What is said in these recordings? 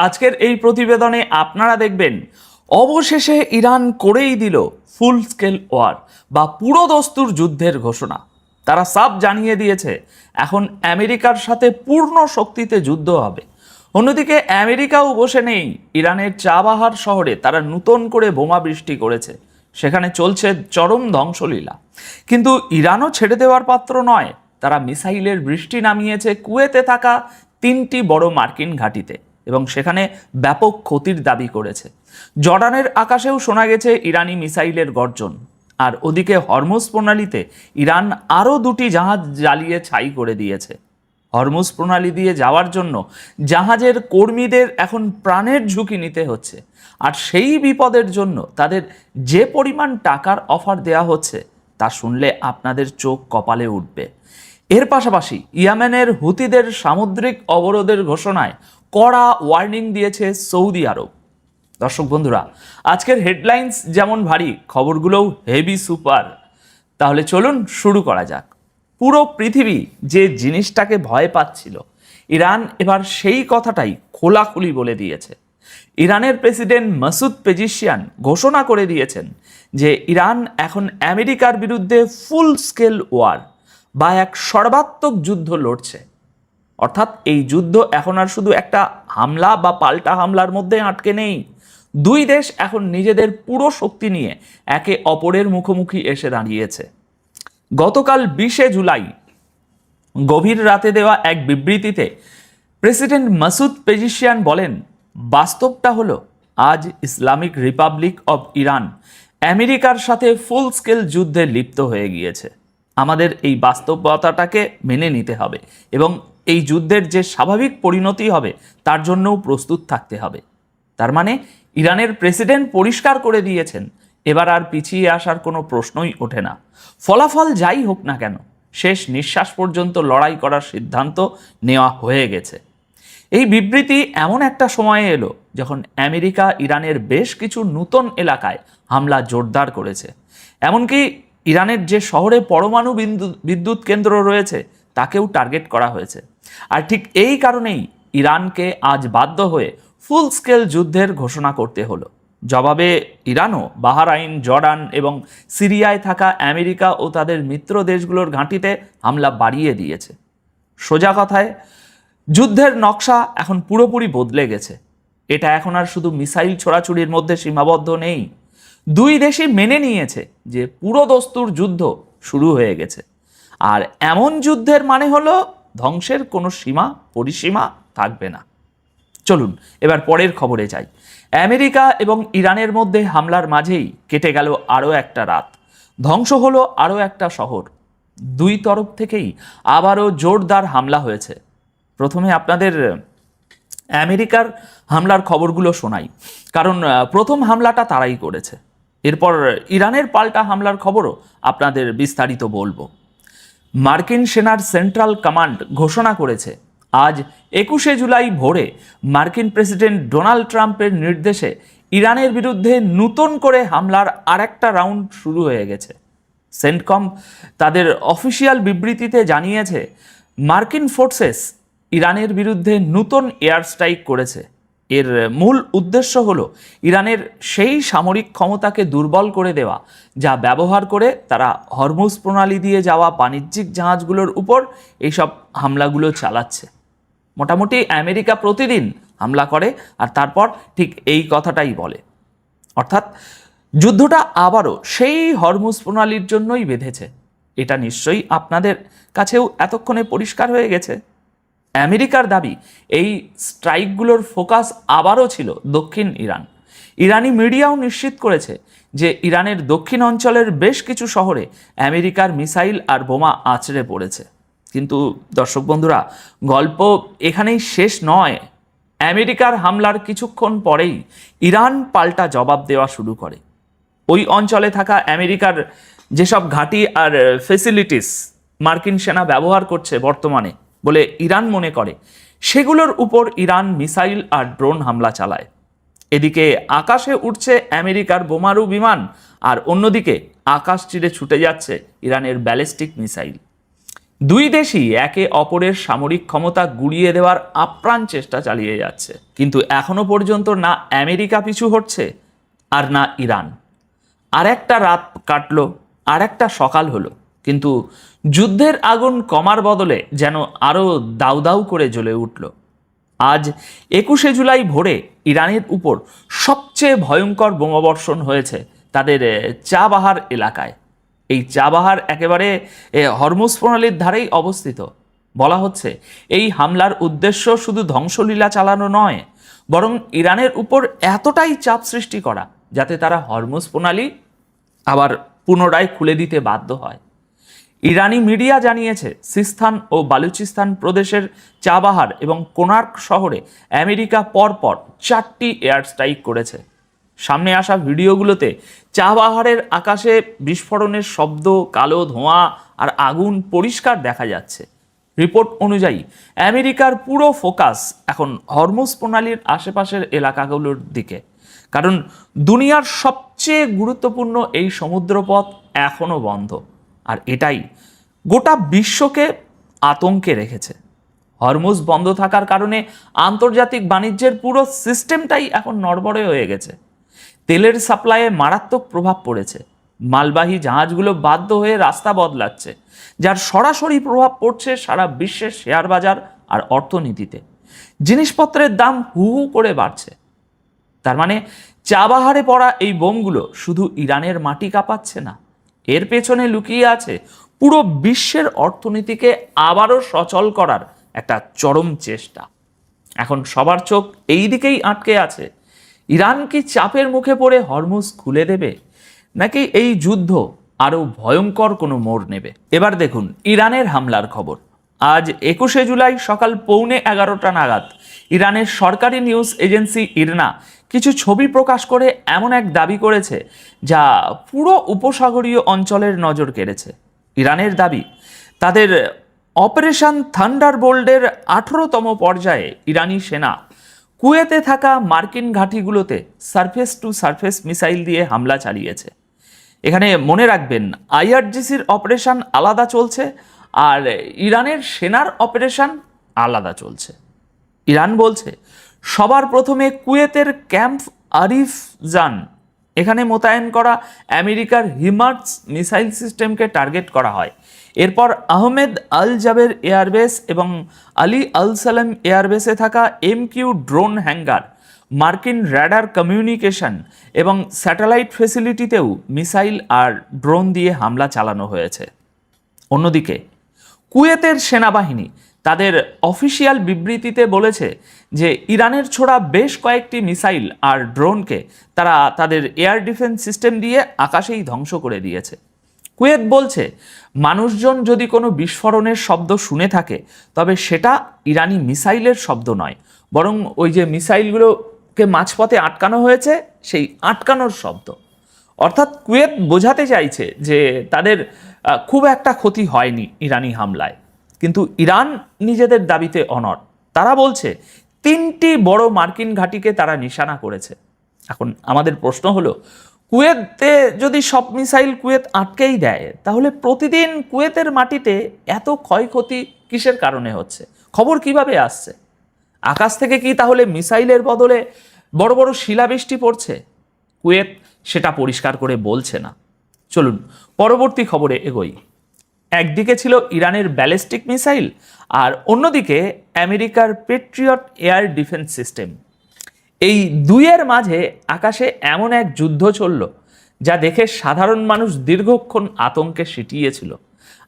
আজকের এই প্রতিবেদনে আপনারা দেখবেন অবশেষে ইরান করেই দিল ফুল স্কেল ওয়ার বা পুরোদস্তুর যুদ্ধের ঘোষণা। তারা সাফ জানিয়ে দিয়েছে এখন আমেরিকার সাথে পূর্ণ শক্তিতে যুদ্ধ হবে। অন্যদিকে আমেরিকাও বসে নেই। ইরানের চাবাহার শহরে তারা নতুন করে বোমা বৃষ্টি করেছে, সেখানে চলছে চরম ধ্বংসলীলা। কিন্তু ইরানও ছেড়ে দেওয়ার পাত্র নয়। তারা মিসাইলের বৃষ্টি নামিয়েছে কুয়েতে থাকা 3টি বড় মার্কিন ঘাঁটিতে এবং সেখানে ব্যাপক ক্ষতির দাবি করেছে। জর্ডানের আকাশেও শোনা গেছে ইরানি মিসাইলের গর্জন। আর ওদিকে হরমুজ প্রণালীতে ইরান আরও 2টি জাহাজ জ্বালিয়ে ছাই করে দিয়েছে। হরমুজ প্রণালী দিয়ে যাওয়ার জন্য জাহাজের কর্মীদের এখন প্রাণের ঝুঁকি নিতে হচ্ছে। আর সেই বিপদের জন্য তাদের যে পরিমাণ টাকার অফার দেয়া হচ্ছে তা শুনলে আপনাদের চোখ কপালে উঠবে। এর পাশাপাশি ইয়েমেনের হুতিদের সামুদ্রিক অবরোধের ঘোষণায় কড়া ওয়ার্নিং দিয়েছে সৌদি আরব। দর্শক বন্ধুরা, আজকের হেডলাইন্স যেমন ভারী, খবরগুলোও হেভি সুপার। তাহলে চলুন শুরু করা যাক। পুরো পৃথিবী যে জিনিসটাকে ভয় পাচ্ছিল, ইরান এবার সেই কথাটাই খোলাখুলি বলে দিয়েছে। ইরানের প্রেসিডেন্ট মাসুদ পেজিশিয়ান ঘোষণা করে দিয়েছেন যে ইরান এখন আমেরিকার বিরুদ্ধে ফুল স্কেল ওয়ার বা এক সর্বাত্মক যুদ্ধ লড়ছে। অর্থাৎ এই যুদ্ধ এখন আর শুধু একটা হামলা বা পাল্টা হামলার মধ্যে আটকে নেই। দুই দেশ এখন নিজেদের পুরো শক্তি নিয়ে একে অপরের মুখোমুখি এসে দাঁড়িয়েছে। গতকাল 20 জুলাই গভীর রাতে দেওয়া এক বিবৃতিতে প্রেসিডেন্ট মাসুদ পেজিশিয়ান বলেন, বাস্তবটা হলো আজ ইসলামিক রিপাবলিক অব ইরান আমেরিকার সাথে ফুল স্কেল যুদ্ধে লিপ্ত হয়ে গিয়েছে। আমাদের এই বাস্তবতাটাকে মেনে নিতে হবে এবং এই যুদ্ধের যে স্বাভাবিক পরিণতি হবে তার জন্যও প্রস্তুত থাকতে হবে। তার মানে ইরানের প্রেসিডেন্ট পরিষ্কার করে দিয়েছেন এবার আর পিছিয়ে আসার কোনো প্রশ্নই ওঠে না। ফলাফল যাই হোক না কেন, শেষ নিঃশ্বাস পর্যন্ত লড়াই করার সিদ্ধান্ত নেওয়া হয়ে গেছে। এই বিবৃতি এমন একটা সময়ে এলো যখন আমেরিকা ইরানের বেশ কিছু নতুন এলাকায় হামলা জোরদার করেছে। এমনকি ইরানের যে শহরে পরমাণু বিদ্যুৎ কেন্দ্র রয়েছে তাকেও টার্গেট করা হয়েছে। আর ঠিক এই কারণেই ইরানকে আজ বাধ্য হয়ে ফুল স্কেল যুদ্ধের ঘোষণা করতে হলো। জবাবে ইরানও বাহরাইন, জর্ডান এবং সিরিয়ায় থাকা আমেরিকা ও তাদের মিত্র দেশগুলোর ঘাঁটিতে হামলা বাড়িয়ে দিয়েছে। সোজা কথায় যুদ্ধের নকশা এখন পুরোপুরি বদলে গেছে। এটা এখন আর শুধু মিসাইল ছোড়াছুড়ির মধ্যে সীমাবদ্ধ নেই। দুই দেশই মেনে নিয়েছে যে পুরোদস্তুর যুদ্ধ শুরু হয়ে গেছে। আর এমন যুদ্ধের মানে হলো ধ্বংসের কোনো সীমা পরিসীমা থাকবে না। চলুন এবার পরের খবরে যাই। আমেরিকা এবং ইরানের মধ্যে হামলার মাঝেই কেটে গেল আরও একটা রাত। ধ্বংস হলো আরও একটা শহর। দুই তরফ থেকেই আবারও জোরদার হামলা হয়েছে। প্রথমে আপনাদের আমেরিকার হামলার খবরগুলো শোনাই, কারণ প্রথম হামলাটা তারাই করেছে। এরপর ইরানের পাল্টা হামলার খবরও আপনাদের বিস্তারিত বলবো। মার্কিন সেনার সেন্ট্রাল কমান্ড ঘোষণা করেছে আজ 21 জুলাই ভোরে মার্কিন প্রেসিডেন্ট ডোনাল্ড ট্রাম্পের নির্দেশে ইরানের বিরুদ্ধে নতুন করে হামলার আরেকটা রাউন্ড শুরু হয়ে গেছে। সেন্টকম তাদের অফিসিয়াল বিবৃতিতে জানিয়েছে মার্কিন ফোর্সেস ইরানের বিরুদ্ধে নতুন এয়ার স্ট্রাইক করেছে। এর মূল উদ্দেশ্য হলো ইরানের সেই সামরিক ক্ষমতাকে দুর্বল করে দেওয়া যা ব্যবহার করে তারা হরমুজ প্রণালী দিয়ে যাওয়া বাণিজ্যিক জাহাজগুলোর উপর এইসব হামলাগুলো চালাচ্ছে। মোটামুটি আমেরিকা প্রতিদিন হামলা করে আর তারপর ঠিক এই কথাটাই বলে। অর্থাৎ যুদ্ধটা আবারও সেই হরমুজ প্রণালীর জন্যই বেঁধেছে। এটা নিশ্চয়ই আপনাদের কাছেও এতক্ষণে পরিষ্কার হয়ে গেছে। আমেরিকার দাবি এই স্ট্রাইকগুলোর ফোকাস আবারও ছিল দক্ষিণ ইরান। ইরানি মিডিয়াও নিশ্চিত করেছে যে ইরানের দক্ষিণ অঞ্চলের বেশ কিছু শহরে আমেরিকার মিসাইল আর বোমা আছড়ে পড়েছে। কিন্তু দর্শক বন্ধুরা, গল্প এখানেই শেষ নয়। আমেরিকার হামলার কিছুক্ষণ পরেই ইরান পাল্টা জবাব দেওয়া শুরু করে। ওই অঞ্চলে থাকা আমেরিকার যেসব ঘাঁটি আর ফেসিলিটিস মার্কিন সেনা ব্যবহার করছে বর্তমানে বলে ইরান মনে করে, সেগুলোর উপর ইরান মিসাইল আর ড্রোন হামলা চালায়। এদিকে আকাশে উঠছে আমেরিকার বোমারু বিমান আর অন্যদিকে আকাশ চিরে ছুটে যাচ্ছে ইরানের ব্যালিস্টিক মিসাইল। দুই দেশই একে অপরের সামরিক ক্ষমতা গুড়িয়ে দেওয়ার আপ্রাণ চেষ্টা চালিয়ে যাচ্ছে, কিন্তু এখনো পর্যন্ত না আমেরিকা পিছু হটছে আর না ইরান। আর একটা রাত কাটলো, আর একটা সকাল হলো, কিন্তু যুদ্ধের আগুন কমার বদলে যেন আরও দাউ দাউ করে জ্বলে উঠল। আজ 21শে জুলাই ভোরে ইরানের উপর সবচেয়ে ভয়ঙ্কর বোমাবর্ষণ হয়েছে তাদের চাবাহার এলাকায়। এই চাবাহার একেবারে হরমুজ প্রণালীর ধারেই অবস্থিত। বলা হচ্ছে এই হামলার উদ্দেশ্য শুধু ধ্বংসলীলা চালানো নয়, বরং ইরানের উপর এতটাই চাপ সৃষ্টি করা যাতে তারা হরমুজ প্রণালী আবার পুনরায় খুলে দিতে বাধ্য হয়। ইরানি মিডিয়া জানিয়েছে সিস্তান ও বালুচিস্তান প্রদেশের চাবাহার এবং কোনার্ক শহরে আমেরিকা পরপর 4টি এয়ার স্ট্রাইক করেছে। সামনে আসা ভিডিওগুলোতে চাবাহারের আকাশে বিস্ফোরণের শব্দ, কালো ধোঁয়া আর আগুন পরিষ্কার দেখা যাচ্ছে। রিপোর্ট অনুযায়ী আমেরিকার পুরো ফোকাস এখন হরমুজ প্রণালীর আশেপাশের এলাকাগুলোর দিকে, কারণ দুনিয়ার সবচেয়ে গুরুত্বপূর্ণ এই সমুদ্রপথ এখনও বন্ধ, আর এটাই গোটা বিশ্বকে আতঙ্কে রেখেছে। হরমুজ বন্ধ থাকার কারণে আন্তর্জাতিক বাণিজ্যের পুরো সিস্টেমটাই এখন নড়বড়ে হয়ে গেছে। তেলের সাপ্লাইয়ে মারাত্মক প্রভাব পড়েছে। মালবাহী জাহাজগুলো বাধ্য হয়ে রাস্তা বদলাচ্ছে, যার সরাসরি প্রভাব পড়ছে সারা বিশ্বের শেয়ার বাজার আর অর্থনীতিতে। জিনিসপত্রের দাম হু হু করে বাড়ছে। তার মানে চাবাহারে পড়া এই বোমগুলো শুধু ইরানের মাটি কাঁপাচ্ছে না, এর পেছনে লুকিয়ে আছে পুরো বিশ্বের অর্থনীতিকে আবারও সচল করার একটা চরম চেষ্টা। এখন সবার চোখ এই দিকেই আটকে আছে। ইরান কি চাপের মুখে পড়ে হরমুজ খুলে দেবে, নাকি এই যুদ্ধ আরও ভয়ঙ্কর কোনো মোড় নেবে? এবার দেখুন ইরানের হামলার খবর। আজ 21শে জুলাই সকাল 11:15 নাগাদ ইরানের সরকারি নিউজ এজেন্সি ইরনা কিছু ছবি প্রকাশ করে এমন এক দাবি করেছে যা পুরো উপসাগরীয় অঞ্চলের নজর কেড়েছে। ইরানের দাবি, তাদের অপারেশন থান্ডারবোল্টের 18তম পর্যায়ে ইরানি সেনা কুয়েতে থাকা মার্কিন ঘাঁটিগুলোতে সারফেস টু সারফেস মিসাইল দিয়ে হামলা চালিয়েছে। এখানে মনে রাখবেন, আইআরজিসির অপারেশন আলাদা চলছে আর ইরানের সেনার অপারেশন আলাদা চলছে। ইরান বলছে সবার প্রথমে কুয়েতের ক্যাম্প আরিফ জান এখানে মোতায়েন করা আমেরিকার হিমার্স মিসাইল সিস্টেমকে টার্গেট করা হয়। এরপর আহমেদ আল জাবের এয়ারবেস এবং আলী আল সালাম এয়ারবেসে থাকা MQ ড্রোন হ্যাঙ্গার, মার্কিন র্যাডার কমিউনিকেশন এবং স্যাটেলাইট ফেসিলিটিতেও মিসাইল আর ড্রোন দিয়ে হামলা চালানো হয়েছে। অন্যদিকে কুয়েতের সেনাবাহিনী তাদের অফিসিয়াল বিবৃতিতে বলেছে যে ইরানের ছোড়া বেশ কয়েকটি মিসাইল আর ড্রোনকে তারা তাদের এয়ার ডিফেন্স সিস্টেম দিয়ে আকাশেই ধ্বংস করে দিয়েছে। কুয়েত বলছে মানুষজন যদি কোনো বিস্ফোরণের শব্দ শুনে থাকে তবে সেটা ইরানি মিসাইলের শব্দ নয়, বরং ওই যে মিসাইলগুলোকে মাঝপথে আটকানো হয়েছে সেই আটকানোর শব্দ। অর্থাৎ কুয়েত বোঝাতে চাইছে যে তাদের খুব একটা ক্ষতি হয়নি ইরানি হামলায়। কিন্তু ইরান নিজেদের দাবিতে অনড়। তারা বলছে 3টি বড় মার্কিন ঘাঁটিকে তারা নিশানা করেছে। এখন আমাদের প্রশ্ন হলো, কুয়েতে যদি সব মিসাইল কুয়েত আটকেই দেয়, তাহলে প্রতিদিন কুয়েতের মাটিতে এত ক্ষয়ক্ষতি কিসের কারণে হচ্ছে? খবর কিভাবে আসছে? আকাশ থেকে কি তাহলে মিসাইলের বদলে বড় বড় শিলাবৃষ্টি পড়ছে? কুয়েত সেটা পরিষ্কার করে বলছে না। চলুন পরবর্তী খবরে এগোই। একদিকে ছিল ইরানের ব্যালিস্টিক মিসাইল আর অন্যদিকে আমেরিকার পেট্রিয়ট এয়ার ডিফেন্স সিস্টেম। এই দুইয়ের মাঝে আকাশে এমন এক যুদ্ধ চলল যা দেখে সাধারণ মানুষ দীর্ঘক্ষণ আতঙ্কে সিটিয়েছিল।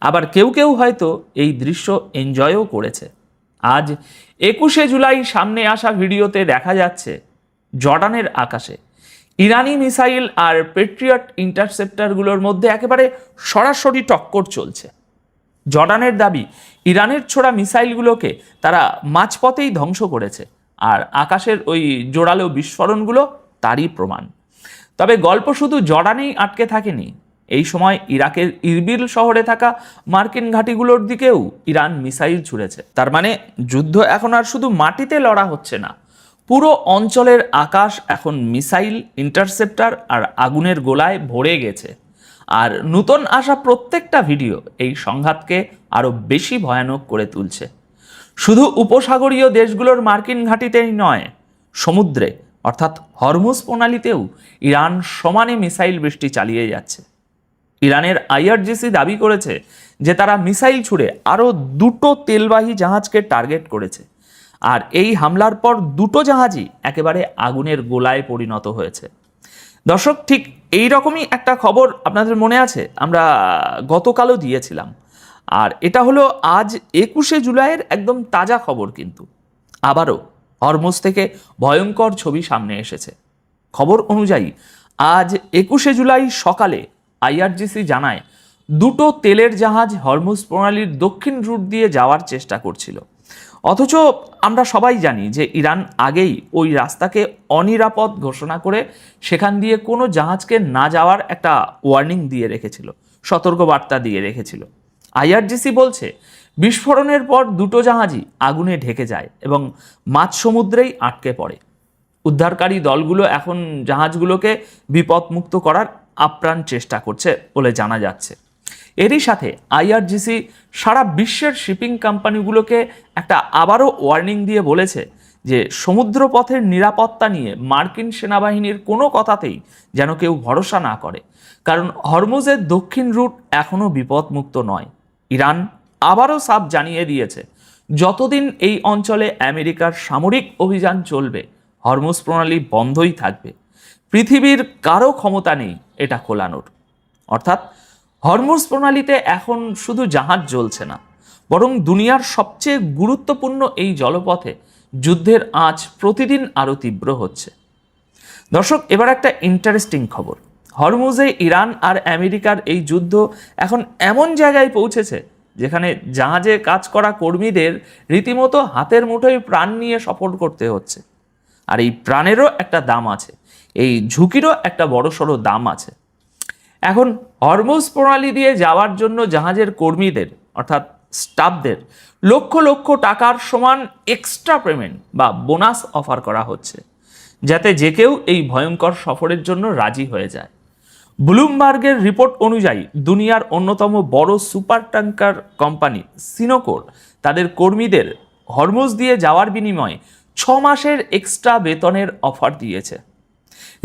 আবার কেউ কেউ হয়তো এই দৃশ্য এনজয়ও করেছে। আজ 21শে জুলাই সামনে আসা ভিডিওতে দেখা যাচ্ছে জর্ডানের আকাশে ইরানি মিসাইল আর পেট্রিয়ট ইন্টারসেপ্টারগুলোর মধ্যে একেবারে সরাসরি টক্কর চলছে। জর্ডানের দাবি, ইরানের ছোড়া মিসাইলগুলোকে তারা মাঝপথেই ধ্বংস করেছে, আর আকাশের ওই জোরালো বিস্ফোরণগুলো তারই প্রমাণ। তবে গল্প শুধু জর্ডানেই আটকে থাকেনি। এই সময় ইরাকের ইরবিল শহরে থাকা মার্কিন ঘাঁটিগুলোর দিকেও ইরান মিসাইল ছুড়েছে। তার মানে যুদ্ধ এখন আর শুধু মাটিতে লড়া হচ্ছে না, পুরো অঞ্চলের আকাশ এখন মিসাইল, ইন্টারসেপ্টার আর আগুনের গোলায় ভরে গেছে। আর নতুন আসা প্রত্যেকটা ভিডিও এই সংঘাতকে আরও বেশি ভয়ানক করে তুলছে। শুধু উপসাগরীয় দেশগুলোর মার্কিন ঘাঁটিতেই নয়, সমুদ্রে অর্থাৎ হরমুজ প্রণালীতেও ইরান সমানে মিসাইল বৃষ্টি চালিয়ে যাচ্ছে। ইরানের আইআরজিসি দাবি করেছে যে তারা মিসাইল ছুড়ে আরও 2টো তেলবাহী জাহাজকে টার্গেট করেছে। আর এই হামলার পর 2টো জাহাজই একেবারে আগুনের গোলায় পরিণত হয়েছে। দর্শক, ঠিক এই রকমই একটা খবর আপনাদের মনে আছে, আমরা গতকালও দিয়েছিলাম। আর এটা হলো আজ 21শে জুলাইয়ের একদম তাজা খবর। কিন্তু আবারও হরমুজ থেকে ভয়ঙ্কর ছবি সামনে এসেছে। খবর অনুযায়ী আজ 21শে জুলাই সকালে আইআরজিসি জানায় 2টো তেলের জাহাজ হরমুজ প্রণালীর দক্ষিণ রুট দিয়ে যাওয়ার চেষ্টা করছিল। অথচ আমরা সবাই জানি যে ইরান আগেই ওই রাস্তাকে অনিরাপদ ঘোষণা করে সেখান দিয়ে কোনো জাহাজকে না যাওয়ার একটা ওয়ার্নিং দিয়ে রেখেছিল, সতর্কবার্তা দিয়ে রেখেছিল। আইআরজিসি বলছে বিস্ফোরণের পর 2টো জাহাজই আগুনে ঢেকে যায় এবং মাঝ সমুদ্রেই আটকে পড়ে। উদ্ধারকারী দলগুলো এখন জাহাজগুলোকে বিপদমুক্ত করার আপ্রাণ চেষ্টা করছে বলে জানা যাচ্ছে। এরই সাথে আইআরজিসি সারা বিশ্বের শিপিং কোম্পানিগুলোকে একটা আবারও ওয়ার্নিং দিয়ে বলেছে যে সমুদ্রপথের নিরাপত্তা নিয়ে মার্কিন সেনাবাহিনীর কোনো কথাতেই যেন কেউ ভরসা না করে, কারণ হরমুজের দক্ষিণ রুট এখনও বিপদমুক্ত নয়। ইরান আবারও সাফ জানিয়ে দিয়েছে যতদিন এই অঞ্চলে আমেরিকার সামরিক অভিযান চলবে হরমুজ প্রণালী বন্ধই থাকবে। পৃথিবীর কারো ক্ষমতা নেই এটা খোলানোর। অর্থাৎ হরমুজ প্রণালীতে এখন শুধু জাহাজ চলছে না, বরং দুনিয়ার সবচেয়ে গুরুত্বপূর্ণ এই জলপথে যুদ্ধের আঁচ প্রতিদিন আরও তীব্র হচ্ছে। দর্শক, এবার একটা ইন্টারেস্টিং খবর। হরমুজে ইরান আর আমেরিকার এই যুদ্ধ এখন এমন জায়গায় পৌঁছেছে যেখানে জাহাজে কাজ করা কর্মীদের রীতিমতো হাতের মুঠোয় প্রাণ নিয়ে সফর করতে হচ্ছে। আর এই প্রাণেরও একটা দাম আছে, এই ঝুঁকিরও একটা বড়সড় দাম আছে। এখন হরমুজ প্রণালী দিয়ে যাওয়ার জন্য জাহাজের কর্মীদের অর্থাৎ স্টাফদের লক্ষ লক্ষ টাকার সমান এক্সট্রা পেমেন্ট বা বোনাস অফার করা হচ্ছে, যাতে যে কেউ এই ভয়ঙ্কর সফরের জন্য রাজি হয়ে যায়। ব্লুমবার্গের রিপোর্ট অনুযায়ী দুনিয়ার অন্যতম বড় সুপার ট্যাঙ্কার কোম্পানি সিনোকোর তাদের কর্মীদের হরমুজ দিয়ে যাওয়ার বিনিময়ে 6 মাসের এক্সট্রা বেতনের অফার দিয়েছে।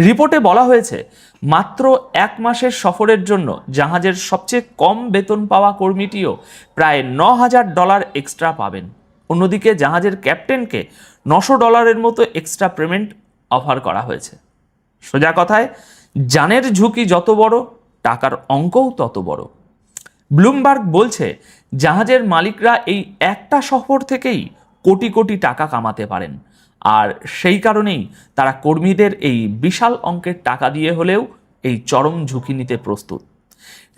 রিপোর্টে বলা হয়েছে মাত্র 1 মাসের সফরের জন্য জাহাজের সবচেয়ে কম বেতন পাওয়া কর্মীটিও প্রায় $9,000 এক্সট্রা পাবেন। অন্যদিকে জাহাজের ক্যাপ্টেনকে $900 মতো এক্সট্রা পেমেন্ট অফার করা হয়েছে। সোজা কথায়, জানের ঝুঁকি যত বড়, টাকার অঙ্কও তত বড়। ব্লুমবার্গ বলছে জাহাজের মালিকরা এই একটা সফর থেকেই কোটি কোটি টাকা কামাতে পারেন, আর সেই কারণেই তারা কর্মীদের এই বিশাল অঙ্কের টাকা দিয়ে হলেও এই চরম ঝুঁকি নিতে প্রস্তুত।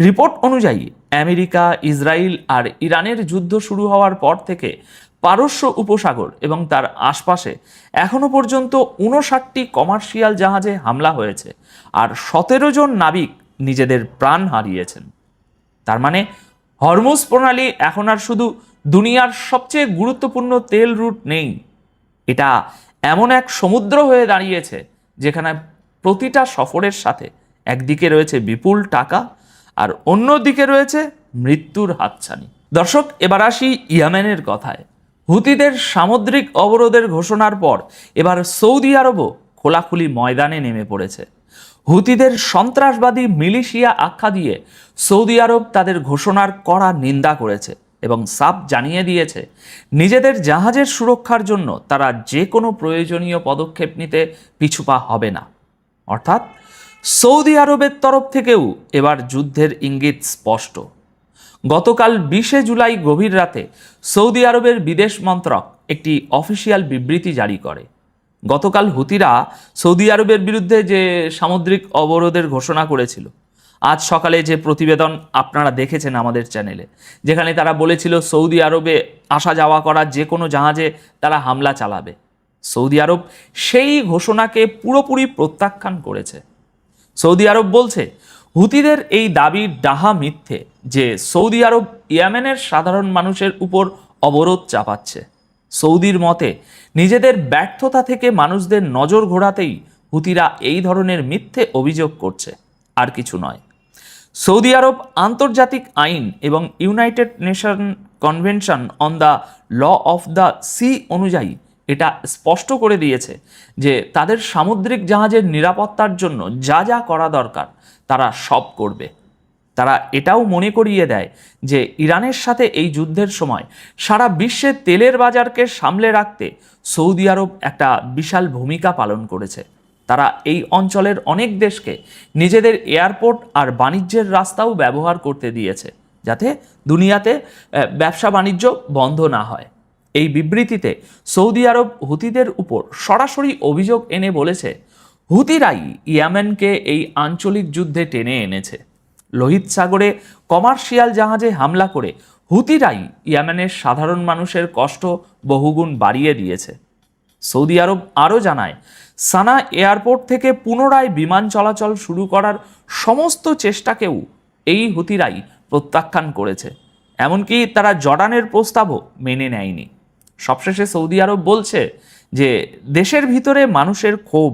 রিপোর্ট অনুযায়ী আমেরিকা, ইসরায়েল আর ইরানের যুদ্ধ শুরু হওয়ার পর থেকে পারস্য উপসাগর এবং তার আশপাশে এখনো পর্যন্ত 59টি কমার্শিয়াল জাহাজে হামলা হয়েছে আর 17 জন নাবিক নিজেদের প্রাণ হারিয়েছেন। তার মানে হরমুজ প্রণালী এখন আর শুধু দুনিয়ার সবচেয়ে গুরুত্বপূর্ণ তেল রুট নেই, এটা এমন এক সমুদ্র হয়ে দাঁড়িয়েছে যেখানে প্রতিটা সফরের সাথে একদিকে রয়েছে বিপুল টাকা আর অন্যদিকে রয়েছে মৃত্যুর হাতছানি। দর্শক, এবার আসি ইয়েমেনের কথায়। হুতিদের সামুদ্রিক অবরোধের ঘোষণার পর এবার সৌদি আরবও খোলাখুলি ময়দানে নেমে পড়েছে। হুতিদের সন্ত্রাসবাদী মিলিশিয়া আখ্যা দিয়ে সৌদি আরব তাদের ঘোষণার কড়া নিন্দা করেছে এবং সাফ জানিয়ে দিয়েছে নিজেদের জাহাজের সুরক্ষার জন্য তারা যে কোনো প্রয়োজনীয় পদক্ষেপ নিতে পিছুপা হবে না। অর্থাৎ সৌদি আরবের তরফ থেকেও এবার যুদ্ধের ইঙ্গিত স্পষ্ট। গতকাল 20শে জুলাই গভীর রাতে সৌদি আরবের বিদেশ মন্ত্রক একটি অফিসিয়াল বিবৃতি জারি করে। গতকাল হুতিরা সৌদি আরবের বিরুদ্ধে যে সামুদ্রিক অবরোধের ঘোষণা করেছিল, আজ সকালে যে প্রতিবেদন আপনারা দেখেছেন আমাদের চ্যানেলে, যেখানে তারা বলেছিল সৌদি আরবে আসা যাওয়া করা যে কোনো জাহাজে তারা হামলা চালাবে, সৌদি আরব সেই ঘোষণাকে পুরোপুরি প্রত্যাখ্যান করেছে। সৌদি আরব বলছে হুতিদের এই দাবি ডাহা মিথ্যে যে সৌদি আরব ইয়েমেনের সাধারণ মানুষের উপর অবরোধ চাপাচ্ছে। সৌদির মতে নিজেদের ব্যর্থতা থেকে মানুষদের নজর ঘোরাতেই হুতিরা এই ধরনের মিথ্যে অভিযোগ করছে, আর কিছু নয়। সৌদি আরব আন্তর্জাতিক আইন এবং United Nation convention on the law of the sea অনুযায়ী এটা স্পষ্ট করে দিয়েছে যে তাদের সামুদ্রিক জাহাজের নিরাপত্তার জন্য যা যা করা দরকার তারা সব করবে। তারা এটাও মনে করিয়ে দেয় যে ইরানের সাথে এই যুদ্ধের সময় সারা বিশ্বে তেলের বাজারকে সামলে রাখতে সৌদি আরব একটা বিশাল ভূমিকা পালন করেছে। তারা এই অঞ্চলের অনেক দেশকে নিজেদের এয়ারপোর্ট আর বাণিজ্যের রাস্তাও ব্যবহার করতে দিয়েছে, যাতে দুনিয়াতে ব্যবসা বাণিজ্য বন্ধ না হয়। এই বিবৃতিতে সৌদি আরব হুতিদের উপর সরাসরি অভিযোগ এনে বলেছে, হুতিরাই ইয়েমেনকে এই আঞ্চলিক যুদ্ধে টেনে এনেছে। লোহিত সাগরে কমার্শিয়াল জাহাজে হামলা করে হুতিরাই ইয়েমেনের সাধারণ মানুষের কষ্ট বহুগুণ বাড়িয়ে দিয়েছে। সৌদি আরব আরও জানায়, সানা এয়ারপোর্ট থেকে পুনরায় বিমান চলাচল শুরু করার সমস্ত চেষ্টাকেও এই হুতিরাই প্রত্যাখ্যান করেছে। এমনকি তারা জর্ডানের প্রস্তাবও মেনে নেয়নি। সবশেষে সৌদি আরব বলছে যে দেশের ভিতরে মানুষের ক্ষোভ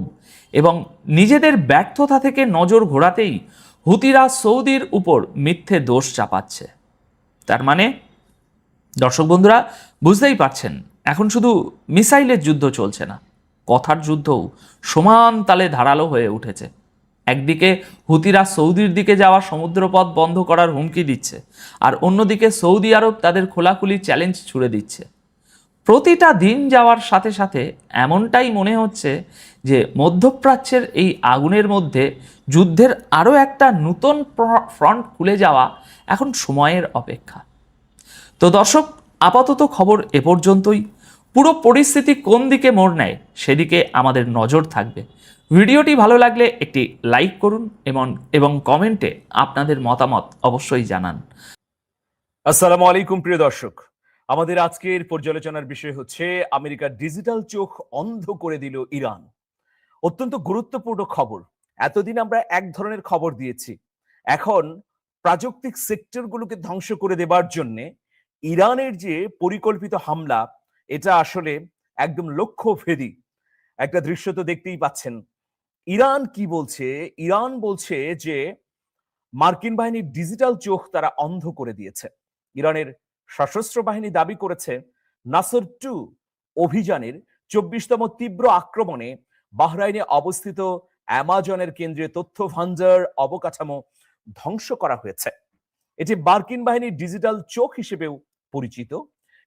এবং নিজেদের ব্যর্থতা থেকে নজর ঘোরাতেই হুতিরা সৌদির উপর মিথ্যে দোষ চাপাচ্ছে। তার মানে দর্শক বন্ধুরা বুঝতেই পারছেন, এখন শুধু মিসাইলের যুদ্ধ চলছে না, কথার যুদ্ধও সমান তালে ধারালো হয়ে উঠেছে। একদিকে হুতিরা সৌদির দিকে যাওয়া সমুদ্রপথ বন্ধ করার হুমকি দিচ্ছে, আর অন্যদিকে সৌদি আরব তাদের খোলাখুলি চ্যালেঞ্জ ছুড়ে দিচ্ছে। প্রতিটা দিন যাওয়ার সাথে সাথে এমনটাই মনে হচ্ছে যে মধ্যপ্রাচ্যের এই আগুনের মধ্যে যুদ্ধের আরও একটা নতুন ফ্রন্ট খুলে যাওয়া এখন সময়ের অপেক্ষা। তো দর্শক, আপাতত খবর এ পর্যন্তই। পুরো পরিস্থিতি কোন দিকে মোড় নেয় সেদিকে আমাদের নজর থাকবে। ভিডিওটি ভালো লাগলে একটি লাইক করুন এবং কমেন্টে আপনাদের মতামত অবশ্যই জানান। আসসালামু আলাইকুম প্রিয় দর্শক, আমাদের আজকের পর্যালোচনার বিষয় হচ্ছে আমেরিকার ডিজিটাল চোখ অন্ধ করে দিল ইরান। অত্যন্ত গুরুত্বপূর্ণ খবর। এতদিন আমরা এক ধরনের খবর দিয়েছি, এখন প্রাযুক্তিক সেক্টরগুলোকে ধ্বংস করে দেবার জন্য ইরানের যে পরিকল্পিত হামলা, এটা আসলে একদম লক্ষ্যভেদী একটা দৃশ্য তো দেখতেই পাচ্ছেন। ইরান কি বলছে? ইরান বলছে যে মার্কিন বাহিনীর ডিজিটাল চোখ তারা অন্ধ করে দিয়েছে। ইরানের সশস্ত্র বাহিনী দাবি করেছে নাসর 2 অভিযানের 24তম তীব্র আক্রমণে বাহরাইনে অবস্থিত অ্যামাজনের কেন্দ্রীয় তথ্য ভান্ডার অবকাঠামো ধ্বংস করা হয়েছে। এটি মার্কিন বাহিনীর ডিজিটাল চোখ হিসেবেও পরিচিত।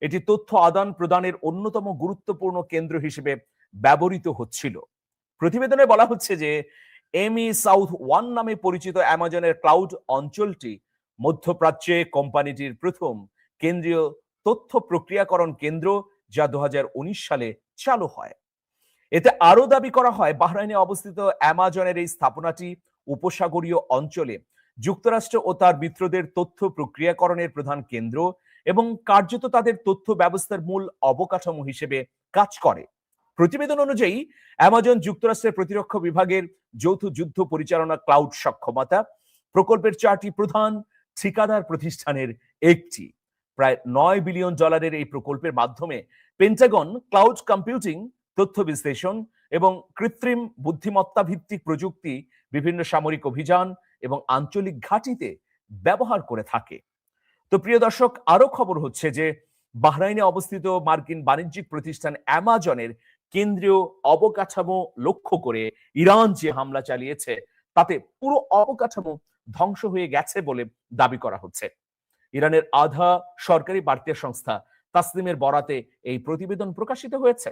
এটি তথ্য আদান প্রদানের অন্যতম গুরুত্বপূর্ণ কেন্দ্র হিসেবে ব্যবহৃত হচ্ছিল। প্রতিবেদনে বলা হচ্ছে যে এমি সাউথ 1 নামে পরিচিত অ্যামাজনের ক্লাউড অঞ্চলটি মধ্যপ্রাচ্যে কোম্পানিটির প্রথম কেন্দ্রীয় তথ্য প্রক্রিয়াকরণ কেন্দ্র, যা 2019 সালে চালু হয়। এতে আরো দাবি করা হয় বাহরাইনে অবস্থিত অ্যামাজনের এই স্থাপনাটি উপসাগরীয় অঞ্চলে যুক্তরাষ্ট্র ও তার মিত্রদের তথ্য প্রক্রিয়াকরণের প্রধান কেন্দ্র এবং কার্যত তাদের তথ্য ব্যবস্থার মূল অবকাঠামো হিসেবে কাজ করে। প্রতিবেদন অনুযায়ী অ্যামাজন যুক্তরাষ্ট্রের প্রতিরক্ষা বিভাগের যৌথ যুদ্ধ পরিচালনা ক্লাউড সক্ষমতা প্রকল্পের 4টি প্রধান ঠিকাদার প্রতিষ্ঠানের একটি। প্রায় $9 বিলিয়ন এই প্রকল্পের মাধ্যমে পেন্টাগন ক্লাউড কম্পিউটিং, তথ্য বিশ্লেষণ এবং কৃত্রিম বুদ্ধিমত্তা ভিত্তিক প্রযুক্তি বিভিন্ন সামরিক অভিযান এবং আঞ্চলিক ঘাঁটিতে ব্যবহার করে থাকে। তো প্রিয় দর্শক, আরো খবর হচ্ছে যে বাহরাইনে অবস্থিত মার্কিন বাণিজ্যিক প্রতিষ্ঠান অ্যামাজনের কেন্দ্রীয় অবকাঠামো লক্ষ্য করে ইরান যে হামলা চালিয়েছে, তাতে পুরো অবকাঠামো ধ্বংস হয়ে গেছে বলে দাবি করা হচ্ছে। ইরানের আধা সরকারি বার্তা সংস্থা তাসনিমের বরাতে এই প্রতিবেদন প্রকাশিত হয়েছে।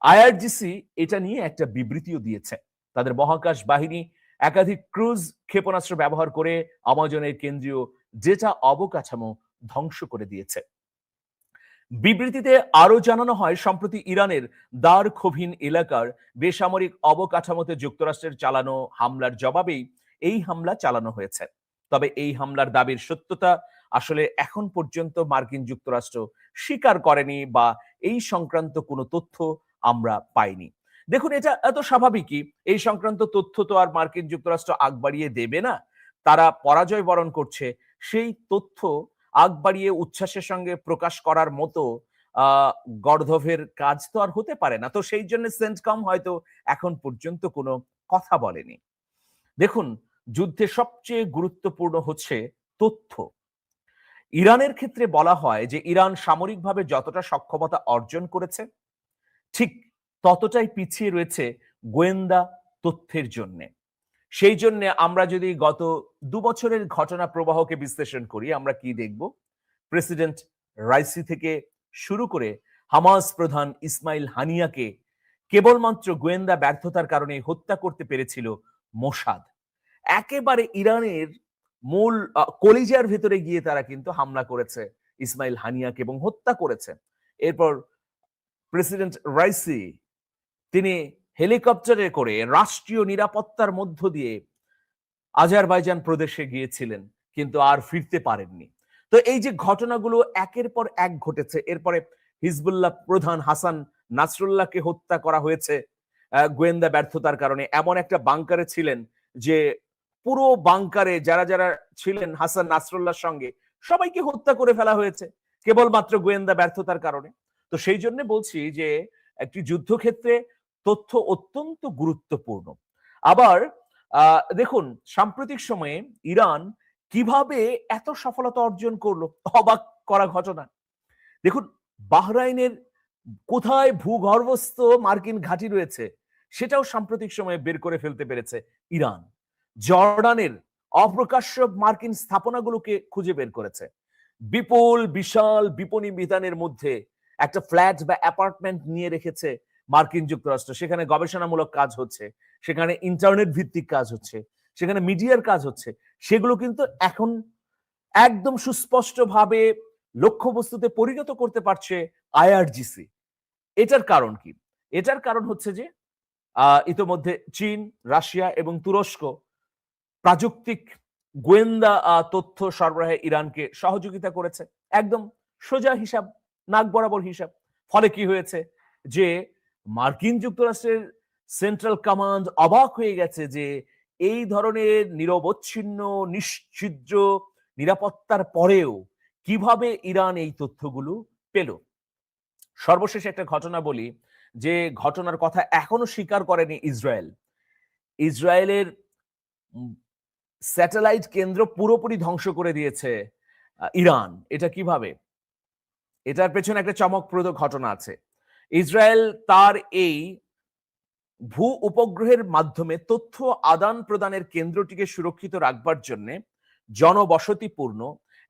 আইআরজিসি এটা নিয়ে একটা বিবৃতিও দিয়েছে। তাদের মহাকাশ বাহিনী একাধিক ক্রুজ ক্ষেপণাস্ত্র ব্যবহার করে আমাজনের কেন্দ্রীয় ডেটা অবকাঠামো ধ্বংস করে দিয়েছে। বিবৃতিতে আরো জানানো হয়, সম্প্রতি ইরানের দার খোভিন এলাকার বেসামরিক অবকাঠামোতে যুক্তরাষ্ট্রের চালানো হামলার জবাবেই এই হামলা চালানো হয়েছে। তবে এই হামলার দাবির সত্যতা আসলে এখন পর্যন্ত মার্কিন যুক্তরাষ্ট্র স্বীকার করেনি বা এই সংক্রান্ত কোনো তথ্য আমরা পাইনি। দেখুন, এটা এত স্বাভাবিকই, এই সংক্রান্ত তথ্য তো আর মার্কিন যুক্তরাষ্ট্র আগ বাড়িয়ে দেবে না। তারা পরাজয় বরণ করছে, সেই তথ্য আগ বাড়িয়ে উচ্ছ্বাসের সঙ্গে প্রকাশ করার মতো গর্ধভের কাজ তো আর হতে পারে না। তো সেই জন্য সেন্টকম হয়তো এখন পর্যন্ত কোনো কথা বলেনি। দেখুন, যুদ্ধে সবচেয়ে গুরুত্বপূর্ণ হচ্ছে তথ্য। ইরানের ক্ষেত্রে বলা হয় যে ইরান সামরিকভাবে যতটা সক্ষমতা অর্জন করেছে, ঠিক ততটাই পিছিয়ে রয়েছে গোয়েন্দা তথ্যের জন্য। সেই জন্য আমরা যদি গত 2 বছরের ঘটনা প্রবাহকে বিশ্লেষণ করি, আমরা কি দেখব? প্রেসিডেন্ট রাইসি থেকে শুরু করে হামাস প্রধান ইসমাইল হানিয়াকে কেবলমাত্র গোয়েন্দা ব্যর্থতার কারণে হত্যা করতে পেরেছিল মোসাদ। একেবারে ইরানের মূল কলিজার ভেতরে গিয়ে তারা কিন্তু হামলা করেছে ইসমাইল হানিয়াকে এবং হত্যা করেছে। এরপর প্রেসিডেন্ট রাইসি তিনি হেলিকপ্টারে করে রাষ্ট্রীয় নিরাপত্তার মধ্য দিয়ে আজারবাইজান প্রদেশে গিয়েছিলেন, কিন্তু আর ফিরতে পারেননি। তো এই যে ঘটনাগুলো একের পর এক ঘটেছে, এরপরে হিজবুল্লাহ প্রধান হাসান নাসরুল্লাহকে হত্যা করা হয়েছে গোয়েন্দা ব্যর্থতার কারণে। এমন একটা বাংকারে ছিলেন যে পুরো বাংকারে যারা যারা ছিলেন হাসান নাসরুল্লাহর সঙ্গে সবাইকে হত্যা করে ফেলা হয়েছে কেবলমাত্র গোয়েন্দা ব্যর্থতার কারণে। তো সেই জন্য বলছি যে একটি যুদ্ধক্ষেত্রে তথ্য অত্যন্ত গুরুত্বপূর্ণ। আবার দেখুন সাম্প্রতিক সময়ে ইরান কিভাবে এত সফলতা অর্জন করলো, অবাক করা ঘটনা। দেখুন বাহরাইনের কোথায় ভূগর্ভস্থ মার্কিন ঘাঁটি রয়েছে সেটাও সাম্প্রতিক সময়ে বের করে ফেলতে পেরেছে ইরান। জর্ডানের অপ্রকাশ্য মার্কিন স্থাপনাগুলোকে খুঁজে বের করেছে। বিপুল বিশাল বিপণী বিতানের মধ্যে একটা ফ্ল্যাট বা অ্যাপার্টমেন্ট নিয়ে রেখেছে মার্কিন যুক্তরাষ্ট্র। সেখানে গবেষণামূলক কাজ হচ্ছে, সেখানে ইন্টারনেট ভিত্তিক কাজ হচ্ছে, সেখানে মিডিয়ার কাজ হচ্ছে। সেগুলো কিন্তু এখন একদম সুস্পষ্টভাবে লক্ষ্যবস্তুতে পরিণত করতে পারছে আইআরজিসি। এটার কারণ কি? এটার কারণ হচ্ছে যে ইতোমধ্যে চীন, রাশিয়া এবং তুরস্ক প্রাযুক্তিক গোয়েন্দা তথ্য সরবরাহে ইরানকে সহযোগিতা করেছে। একদম সোজা হিসাব, নাক বরাবর হিসাব। ফলে কি হয়েছে যে মার্কিন যুক্তরাষ্ট্রের সেন্ট্রাল কমান্ড অবাক হয়ে গেছে যে এই ধরনের নিরবচ্ছিন্ন নিশ্ছিদ্র নিরাপত্তার পরেও কিভাবে ইরান এই তথ্যগুলো পেল। সর্বশেষ একটা ঘটনা বলি, যে ঘটনার কথা এখনো স্বীকার করেনি ইসরায়েল। ইসরায়েলের স্যাটেলাইট কেন্দ্র পুরোপুরি ধ্বংস করে দিয়েছে ইরান। এটা কিভাবে? এটার পেছনে একটা চমকপ্রদ ঘটনা আছে। ইসরায়েল তার এই ভূ উপগ্রহের মাধ্যমে তথ্য আদান প্রদানের কেন্দ্রটিকে সুরক্ষিত রাখবার জন্য জনবসতিপূর্ণ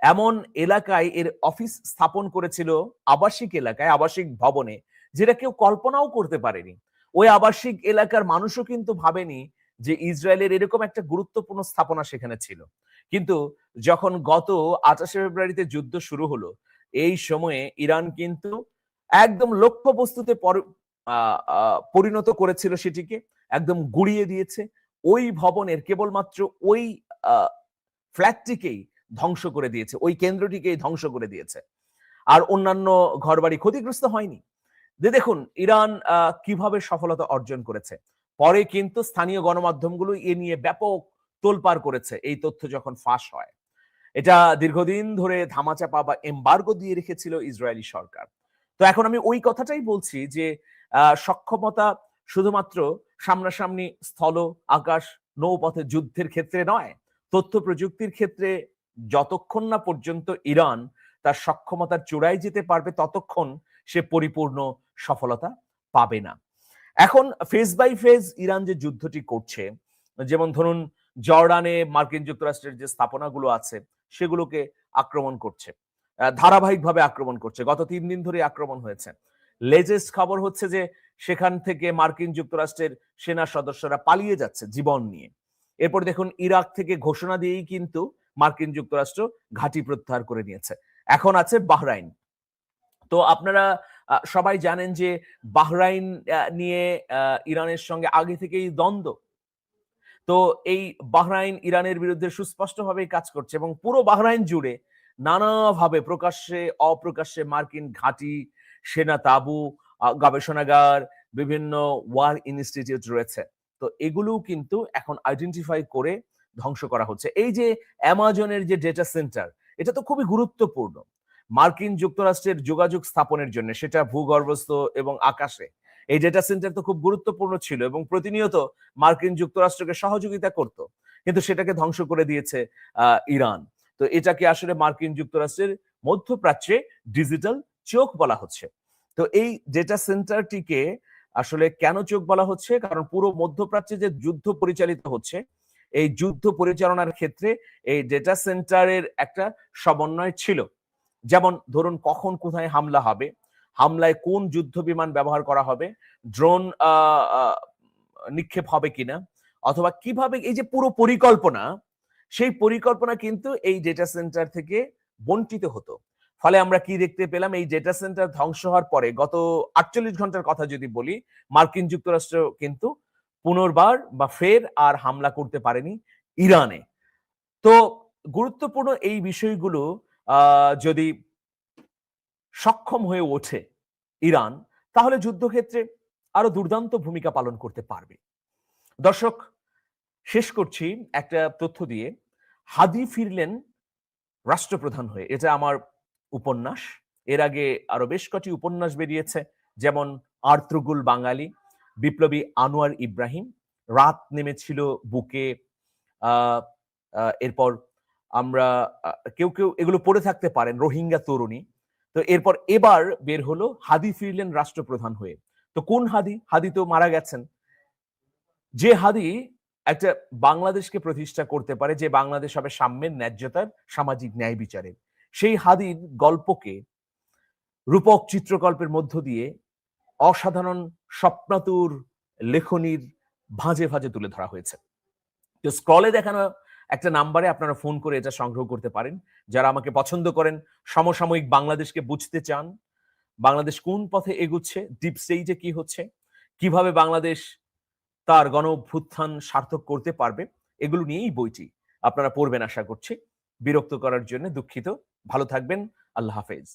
এমন এলাকায় এর অফিস স্থাপন করেছিল, আবাসিক এলাকায়, আবাসিক ভবনে, যেটা কেউ কল্পনাও করতে পারেনি। ওই আবাসিক এলাকার মানুষও কিন্তু ভাবেনি যে ইসরায়েলের এরকম একটা গুরুত্বপূর্ণ স্থাপনা সেখানে ছিল। কিন্তু যখন গত 28শে ফেব্রুয়ারিতে যুদ্ধ শুরু হলো, এই সময়ে ইরান কিন্তু একদম লক্ষ্যবস্তুতে পরিণত করেছিল সেটিকে, একদম গুড়িয়ে দিয়েছে। ওই ভবনের কেবলমাত্র ওই ফ্ল্যাটটিকেই ধ্বংস করে দিয়েছে, ওই কেন্দ্রটিকেই ধ্বংস করে দিয়েছে, আর অন্যান্য ঘরবাড়ি ক্ষতিগ্রস্ত হয়নি। দেখুন ইরান কিভাবে সফলতা অর্জন করেছে। পরে কিন্তু স্থানীয় গণমাধ্যমগুলো এ নিয়ে ব্যাপক তোলপাড় করেছে এই তথ্য যখন ফাঁস হয়। এটা দীর্ঘদিন ধরে ধামাচাপা বা এমবার্গো দিয়ে রেখেছিল ইসরায়েলি সরকার। তো এখন আমি ওই কথাটাই বলছি যে সক্ষমতা শুধুমাত্র সামনাসামনি স্থল, আকাশ, নৌপথে যুদ্ধের ক্ষেত্রে নয়, তথ্য প্রযুক্তির ক্ষেত্রে যতক্ষণ না পর্যন্ত ইরান তার সক্ষমতার চূড়ায় যেতে পারবে ততক্ষণ সে পরিপূর্ণ সফলতা পাবে না। এখন ফেজ বাই ফেজ ইরান যে যুদ্ধটি করছে, যেমন ধরুন জর্ডানে মার্কিন যুক্তরাষ্ট্রের যে স্থাপনাগুলো আছে সেগুলোকে আক্রমণ করছে, ধারাবাহিকভাবে আক্রমণ করছে। গত 3 দিন ধরে আক্রমণ হয়েছে। লেটেস্ট খবর হচ্ছে যে সেখান থেকে মার্কিন যুক্তরাষ্ট্রের সেনা সদস্যরা পালিয়ে যাচ্ছে জীবন নিয়ে। এরপর দেখুন ইরাক থেকে ঘোষণা দিয়েই কিন্তু মার্কিন যুক্তরাষ্ট্র ঘাঁটি প্রত্যাহার করে নিয়েছে। এখন আছে বাহরাইন। তো আপনারা সবাই জানেন যে বাহরাইন নিয়ে ইরানের সঙ্গে আগে থেকেই দ্বন্দ্ব। তো এই বাহরাইন ইরানের বিরুদ্ধে সুস্পষ্টভাবে কাজ করছে এবং পুরো বাহরাইন জুড়ে নানাভাবে প্রকাশ্যে অপ্রকাশ্যে মার্কিন ঘাঁটি, সেনা তাঁবু, গবেষণাগার, বিভিন্ন ওয়ার ইনস্টিটিউট রয়েছে। তো এগুলোও কিন্তু এখন আইডেন্টিফাই করে ধ্বংস করা হচ্ছে। এই যে অ্যামাজনের যে ডেটা সেন্টার, এটা তো খুবই গুরুত্বপূর্ণ মার্কিন যুক্তরাষ্ট্রের যোগাযোগ স্থাপনের জন্য, সেটা ভূগর্ভস্থ এবং আকাশে। এই ডেটা সেন্টার তো খুব গুরুত্বপূর্ণ ছিল এবং প্রতিনিয়ত মার্কিন যুক্তরাষ্ট্রকে সহযোগিতা করত। কিন্তু সেটাকে ধ্বংস করে দিয়েছে ইরান। তো এটাকে আসলে মার্কিন যুক্তরাষ্ট্রের মধ্যপ্রাচ্যে ডিজিটাল চোখ বলা হচ্ছে। তো এই ডেটা সেন্টারটিকে আসলে কেন চোখ বলা হচ্ছে? কারণ পুরো মধ্যপ্রাচ্যে যে যুদ্ধ পরিচালিত হচ্ছে, এই যুদ্ধ পরিচালনার ক্ষেত্রে এই ডেটা সেন্টারের একটা সমন্বয় ছিল। যেমন ধরুন কখন কোথায় হামলা হবে, হামলায় কোন যুদ্ধ বিমান ব্যবহার করা হবে, ড্রোন নিক্ষেপ হবে কিনা, অথবা কিভাবে এই যে পুরো পরিকল্পনা, সেই পরিকল্পনা কিন্তু এই ডেটা সেন্টার থেকে বন্টিত হতো। ফলে আমরা কি দেখতে পেলাম, এই ডেটা সেন্টার ধ্বংস হওয়ার পরে গত ৪৮ ঘন্টার কথা যদি বলি, মার্কিন যুক্তরাষ্ট্র কিন্তু পুনর্বার বা ফের আর হামলা করতে পারেনি ইরানে। তো গুরুত্বপূর্ণ এই বিষয়গুলো যদি সক্ষম হয়ে ওঠে ইরান, তাহলে যুদ্ধক্ষেত্রে আরো দুর্দান্ত ভূমিকা পালন করতে পারবে। দর্শক, শেষ করছি একটা তথ্য দিয়ে। হাদি ফিরলেন রাষ্ট্রপ্রধান হয়ে, এটা আমার উপন্যাস। এর আগে আরো বেশ কটি উপন্যাস বেরিয়েছে, যেমন আর্তুগুল বাঙালি, বিপ্লবী আনোয়ার ইব্রাহিম, রাত নেমেছিল বুকে। এরপর আমরা কেউ কেউ এগুলো পড়ে থাকতে পারেন, রোহিঙ্গা তরুণী। তো এরপর এবার বের হলো হাদি ফিরলেন রাষ্ট্রপ্রধান হয়ে। তো কোন হাদি? হাদি তো মারা গেছেন। যে হাদি একটা বাংলাদেশকে প্রতিষ্ঠা করতে পারে, যে বাংলাদেশ হবে সাম্যের, ন্যায্যতার, সামাজিক ন্যায় বিচারের, সেই হাদির গল্পকে রূপক চিত্রকল্পের মধ্য দিয়ে অসাধারণ স্বপ্নাতুর লেখনীর ভাঁজে ভাঁজে তুলে ধরা হয়েছে। তো স্ক্রলে দেখানো একটা নাম্বারে আপনারা ফোন করে এটা সংগ্রহ করতে পারেন। যারা আমাকে পছন্দ করেন, সমসাময়িক বাংলাদেশকে বুঝতে চান, বাংলাদেশ কোন পথে এগুচ্ছে, ডিপ স্টেজে কি হচ্ছে, কিভাবে বাংলাদেশ তার গণ অভ্যুত্থান সার্থক করতে পারবে, এগুলো নিয়েই বইটি আপনারা পড়বেন আশা করছি। বিরক্ত করার জন্য দুঃখিত। ভালো থাকবেন। আল্লাহ হাফেজ।